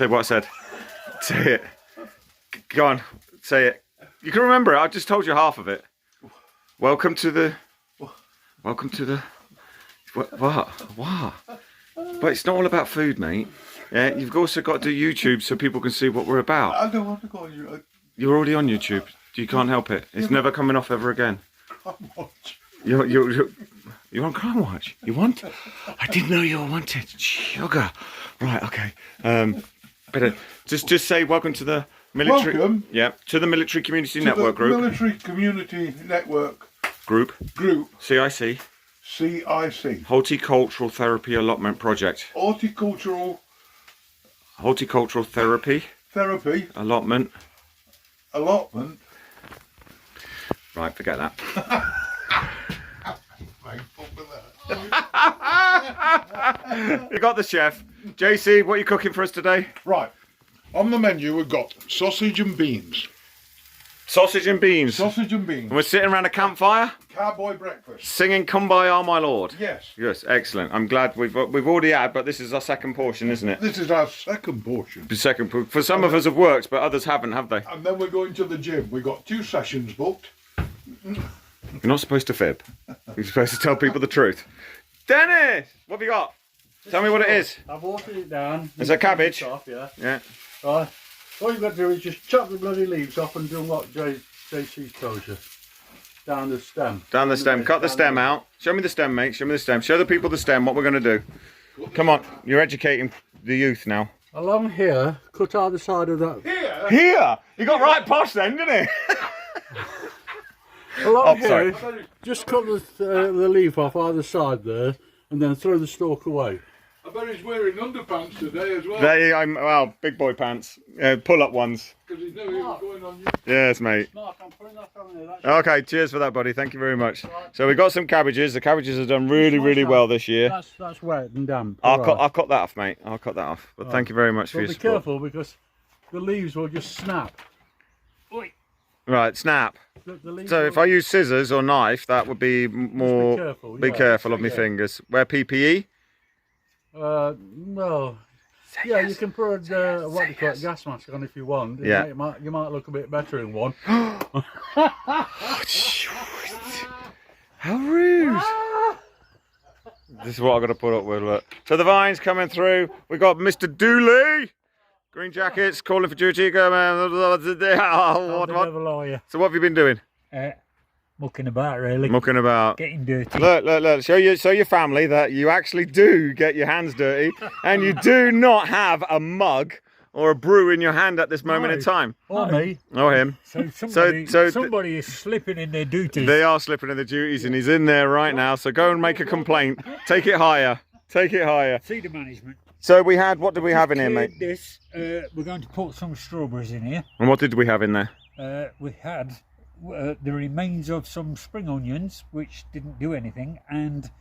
Say what I said. Say it. Go on. Say it. You can remember it. I just told you half of it. Welcome to the... What? But it's not all about food, mate. Yeah, you've also got to do YouTube so people can see what we're about. I don't want to go on YouTube. You're already on YouTube. You can't help it. It's never coming off ever again. Crime Watch. You want Crime Watch? You want? I didn't know you were wanted. Sugar. Right, okay. Better just say welcome to the military. Welcome. Yeah, to the Military Community Network Group. Military Community Network Group. CIC. CIC. Horticultural Therapy Allotment Project. Horticultural Therapy. Allotment. Right, forget that. You got the chef. JC, what are you cooking for us today? Right. On the menu we've got sausage and beans. Sausage and beans. Sausage and beans. And we're sitting around a campfire. Cowboy breakfast. Singing Kumbaya, my lord. Yes. Yes, excellent. I'm glad we've already had, but this is our second portion, isn't it? This is our second portion. The second. For some of us have worked, but others haven't, have they? And then we're going to the gym. We've got 2 sessions booked. You're not supposed to fib. You're supposed to tell people the truth. Dennis, what have you got? Tell me what it is. I've watered it down. Is that cabbage? Off, yeah. Yeah. Right. All you've got to do is just chop the bloody leaves off and do what JC told you. Down the stem. Down the stem. Cut the stem out. Show me the stem, mate. Show me the stem. Show the people the stem, what we're going to do. Come on. You're educating the youth now. Along here, cut either side of that. Here? You got right posh then, didn't he? Along here, just cut the leaf off either side there and then throw the stalk away. I bet he's wearing underpants today as well. Well, big boy pants. Pull-up ones. Because he knew he was going on you. Yes, mate. Mark, I'm putting that on there. Okay, cheers for that, buddy. Thank you very much. So we got some cabbages. The cabbages have done really well this year. That's wet and damp. I'll cut that off, mate. I'll cut that off. But thank you very much for your be support. careful because the leaves will just snap. Oi. Right, snap. The leaves So will... if I use scissors or knife, that would be more... Be careful, of my fingers. Wear PPE? Well... Yeah, you can put what do you call it, gas mask on if you want. Yeah. You might look a bit better in one. How rude! This is what I've got to put up with, look. So the vine's coming through. We've got Mr. Dooley. Green jackets, calling for duty. Go, man. What? So what have you been doing? Mucking about, really. Mucking about. Getting dirty. Look. Show your family that you actually do get your hands dirty, and you do not have a mug or a brew in your hand at this moment in time. Or me. Or him. So somebody is slipping in their duties. They are slipping in their duties, and he's in there right now. So go and make a complaint. Take it higher. Take it higher. Feeder management. So we had, what did we have in here, mate? This, we're going to put some strawberries in here. And what did we have in there? We had the remains of some spring onions, which didn't do anything, and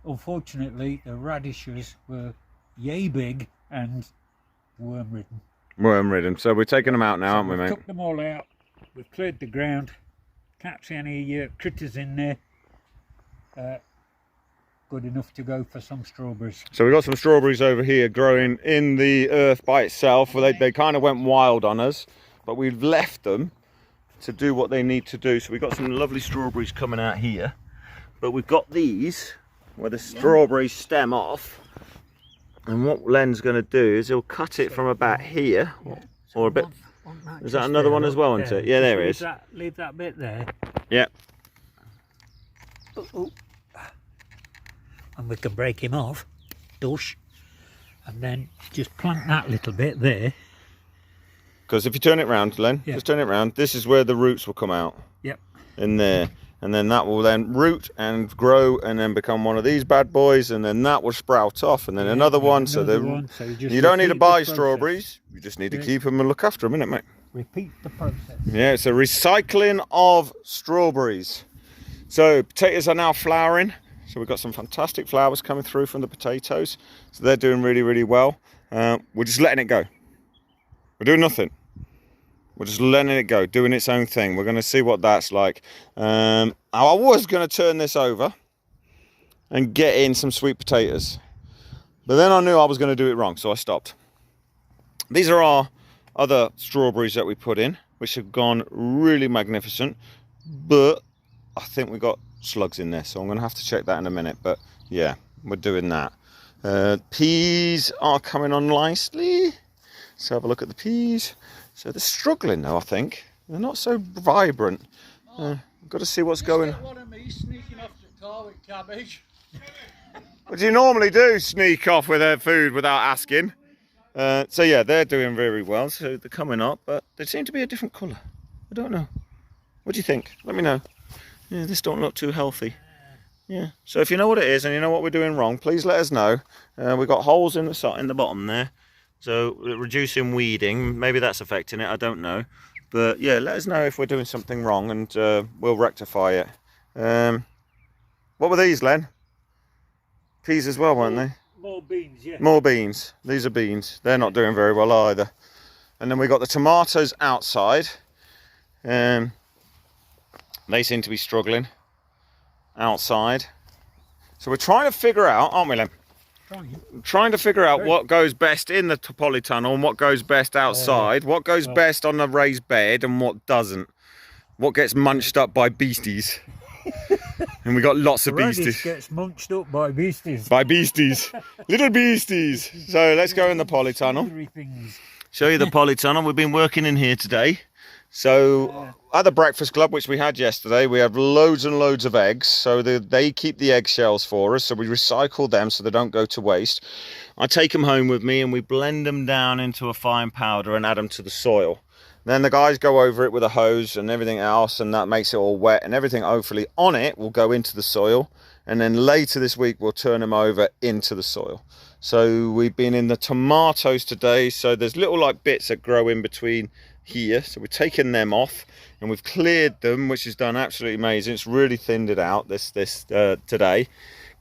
unfortunately the radishes were yay big and worm-ridden. Worm-ridden. So we're taking them out now, aren't we, mate? We've took them all out. We've cleared the ground. Can't see any critters in there. Good enough to go for some strawberries. So we've got some strawberries over here growing in the earth by itself. They kind of went wild on us, but we've left them to do what they need to do. So we've got some lovely strawberries coming out here, but we've got these where the strawberries stem off, and what Len's going to do is he'll cut it from about here, or a bit. Is that another one as well, isn't it? Yeah, there it is. Leave that bit there. Yep. And we can break him off, dush, and then just plant that little bit there. Because if you turn it round, Len, just turn it round, this is where the roots will come out. Yep. In there. And then that will then root and grow and then become one of these bad boys, and then that will sprout off, and then another one. So you don't need to buy strawberries, you just need to keep them and look after them, innit, mate? Repeat the process. Yeah, it's a recycling of strawberries. So potatoes are now flowering. So we've got some fantastic flowers coming through from the potatoes. So they're doing really well. We're just letting it go. We're doing nothing. We're just letting it go, doing its own thing. We're going to see what that's like. I was going to turn this over and get in some sweet potatoes. But then I knew I was going to do it wrong, so I stopped. These are our other strawberries that we put in, which have gone really magnificent, but I think we got slugs in there, so I'm going to have to check that in a minute. But yeah, we're doing that. Peas are coming on nicely. Let's have a look at the peas. So they're struggling though, I think. They're not so vibrant. Got to see what's going on. One of me sneaking off the car with cabbage. What do you normally do? Sneak off with their food without asking. So yeah, they're doing very well. So they're coming up, but they seem to be a different colour. I don't know. What do you think? Let me know. Yeah, this don't look too healthy. Yeah. So if you know what it is and you know what we're doing wrong, please let us know. We've got holes in the bottom there, so reducing weeding. Maybe that's affecting it. I don't know. But yeah, let us know if we're doing something wrong, and we'll rectify it. What were these, Len? Peas as well, weren't they? More beans, yeah. More beans. These are beans. They're not doing very well either. And then we got the tomatoes outside. They seem to be struggling outside. So we're trying to figure out, aren't we, Len? Trying to figure out what goes best in the polytunnel and what goes best outside, what goes best on the raised bed and what doesn't. What gets munched up by beasties. And we got lots of beasties. Radish gets munched up by beasties. By beasties. Little beasties. So let's go in the polytunnel. Show you the polytunnel. We've been working in here today. So at the breakfast club, which we had yesterday, we have loads and loads of eggs. So they keep the eggshells for us. So we recycle them so they don't go to waste. I take them home with me and we blend them down into a fine powder and add them to the soil. Then the guys go over it with a hose and everything else, and that makes it all wet, and everything hopefully on it will go into the soil. And then later this week we'll turn them over into the soil. So we've been in the tomatoes today. So there's little like bits that grow in between here. So we've taken them off and we've cleared them, which is done absolutely amazing. It's really thinned it out this today.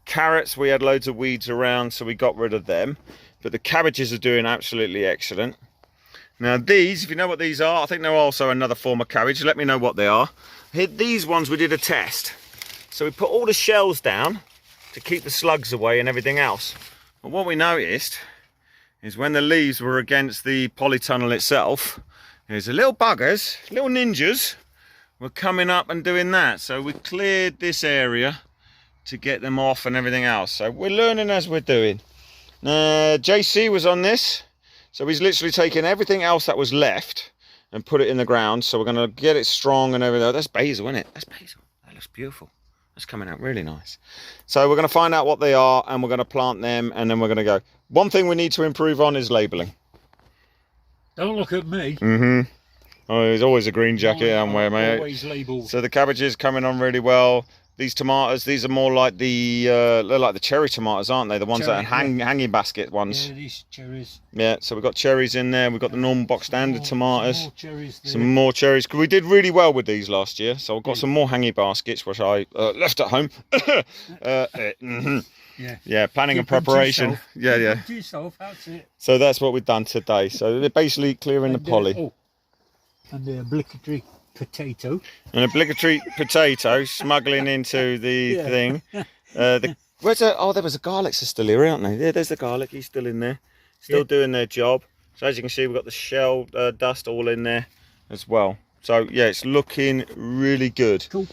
Carrots, we had loads of weeds around, so we got rid of them. But the cabbages are doing absolutely excellent. Now these, if you know what these are, I think they're also another form of cabbage. Let me know what they are. These ones we did a test. So we put all the shells down to keep the slugs away and everything else. But what we noticed is when the leaves were against the polytunnel itself, there's a little buggers, little ninjas, were coming up and doing that. So we cleared this area to get them off and everything else. So we're learning as we're doing. JC was on this. So he's literally taken everything else that was left and put it in the ground. So we're going to get it strong and everything. That's basil, isn't it? That's basil. That looks beautiful. That's coming out really nice. So we're going to find out what they are and we're going to plant them and then we're going to go. One thing we need to improve on is labelling. Don't look at me. Oh, there's always a green jacket I'm wearing, mate. Always labelled. So the cabbages coming on really well. These tomatoes, these are more like the cherry tomatoes, aren't they? The ones that are hanging basket ones. Yeah, these cherries. Yeah, so we've got cherries in there. We've got the normal box standard tomatoes. Some more cherries there. Some more cherries. We did really well with these last year. So I've got some more hanging baskets, which I left at home. Yeah, planning and preparation. Yeah. Yourself, that's it. So that's what we've done today. So they're basically clearing the poly. And the obligatory potato. An obligatory potato smuggling into the thing. Where's there was a garlic still here, aren't they? Yeah, there's the garlic. He's still in there, still doing their job. So as you can see, we've got the shell dust all in there as well. So yeah, it's looking really good. Cool.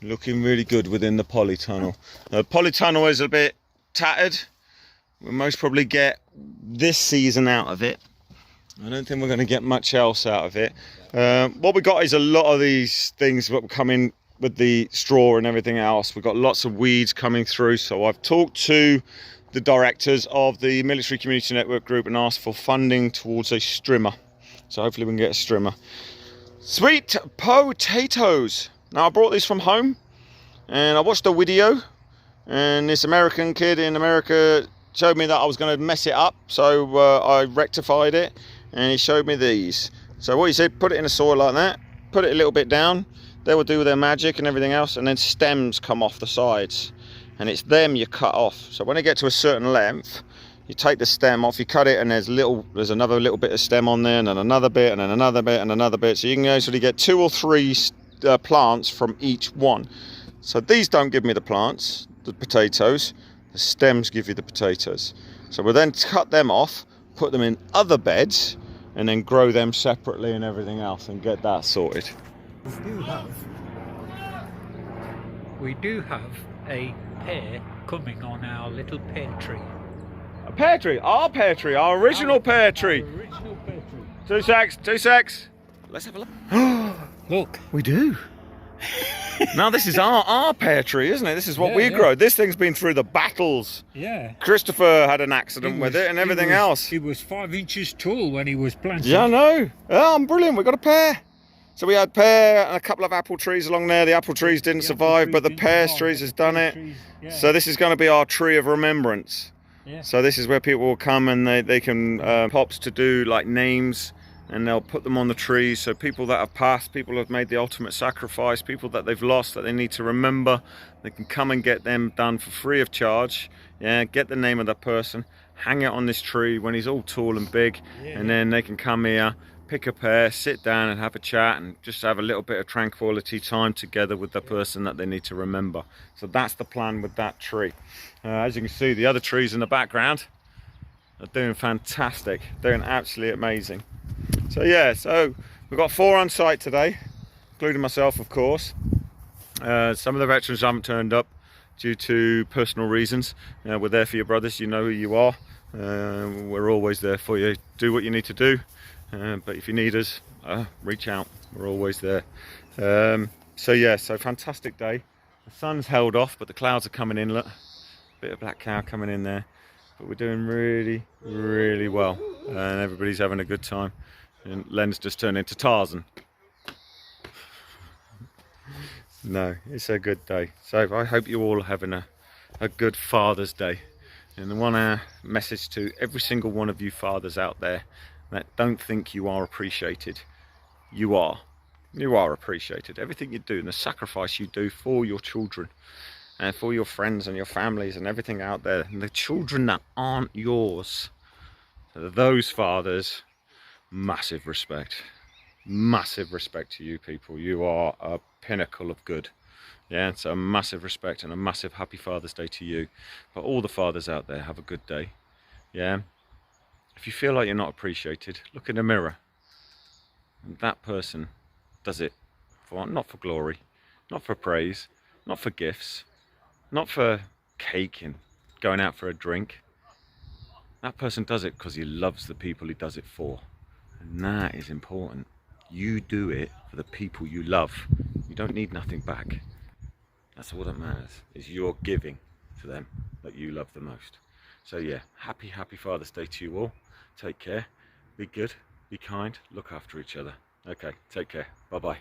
Looking really good within the polytunnel. The polytunnel is a bit tattered. We'll most probably get this season out of it. I don't think we're going to get much else out of it. What we got is a lot of these things that come in with the straw and everything else. We've got lots of weeds coming through. So I've talked to the directors of the Military Community Network group and asked for funding towards a strimmer. So hopefully we can get a strimmer. Sweet potatoes. Now I brought these from home and I watched a video and this American kid in America showed me that I was going to mess it up. So I rectified it and he showed me these. So what he said, put it in the soil like that, put it a little bit down, they will do their magic and everything else, and then stems come off the sides. And it's them you cut off. So when they get to a certain length, you take the stem off, you cut it, and there's another little bit of stem on there, and then another bit, and then another bit, and another bit. So you can actually get 2 or 3 plants from each one. So these don't give me the plants, the potatoes, the stems give you the potatoes. So we'll then cut them off, put them in other beds, and then grow them separately and everything else and get that sorted. We do have a pear coming on our little pear tree. A pear tree, our original pear tree. Our original pear tree. Two secs. Let's have a look. Look. We do. Now this is our pear tree, isn't it? This is what we grow. This thing's been through the battles. Yeah. Christopher had an accident with it and everything else. He was 5 inches tall when he was planted. Yeah, I know. Oh, I'm brilliant. We got a pear. So we had pear and a couple of apple trees along there. The apple trees didn't survive, but the pear trees has done it. So this is going to be our tree of remembrance. Yeah. So this is where people will come and they can pops to do like names, and they'll put them on the trees. So people that have passed, people who have made the ultimate sacrifice, people that they've lost that they need to remember, they can come and get them done for free of charge. Yeah, get the name of that person, hang it on this tree when he's all tall and big, and then they can come here, pick a pear, sit down and have a chat and just have a little bit of tranquility time together with the person that they need to remember. So that's the plan with that tree. As you can see, the other trees in the background are doing fantastic, doing absolutely amazing. So yeah, so we've got 4 on site today, including myself, of course. Some of the veterans haven't turned up due to personal reasons. We're there for your brothers, you know who you are. We're always there for you. Do what you need to do, but if you need us, reach out. We're always there. So yeah, so fantastic day. The sun's held off, but the clouds are coming in. Look, bit of black cow coming in there. But we're doing really, really well, and everybody's having a good time. And Len's just turned into Tarzan. No, it's a good day. So I hope you all are having a good Father's Day. And the one message to every single one of you fathers out there that don't think you are appreciated. You are. You are appreciated. Everything you do and the sacrifice you do for your children and for your friends and your families and everything out there, and the children that aren't yours, those fathers, massive respect to you people. You are a pinnacle of good. Yeah, so a massive respect and a massive happy Father's Day to you. But all the fathers out there, have a good day. Yeah, if you feel like you're not appreciated, look in the mirror, and that person does it for, not for glory, not for praise, not for gifts, not for cake and going out for a drink. That person does it because he loves the people he does it for. And that is important. You do it for the people you love. You don't need nothing back. That's all that matters, is you're giving to them that you love the most. So yeah, happy Father's Day to you all. Take care, be good, be kind, look after each other. Okay, take care, bye-bye.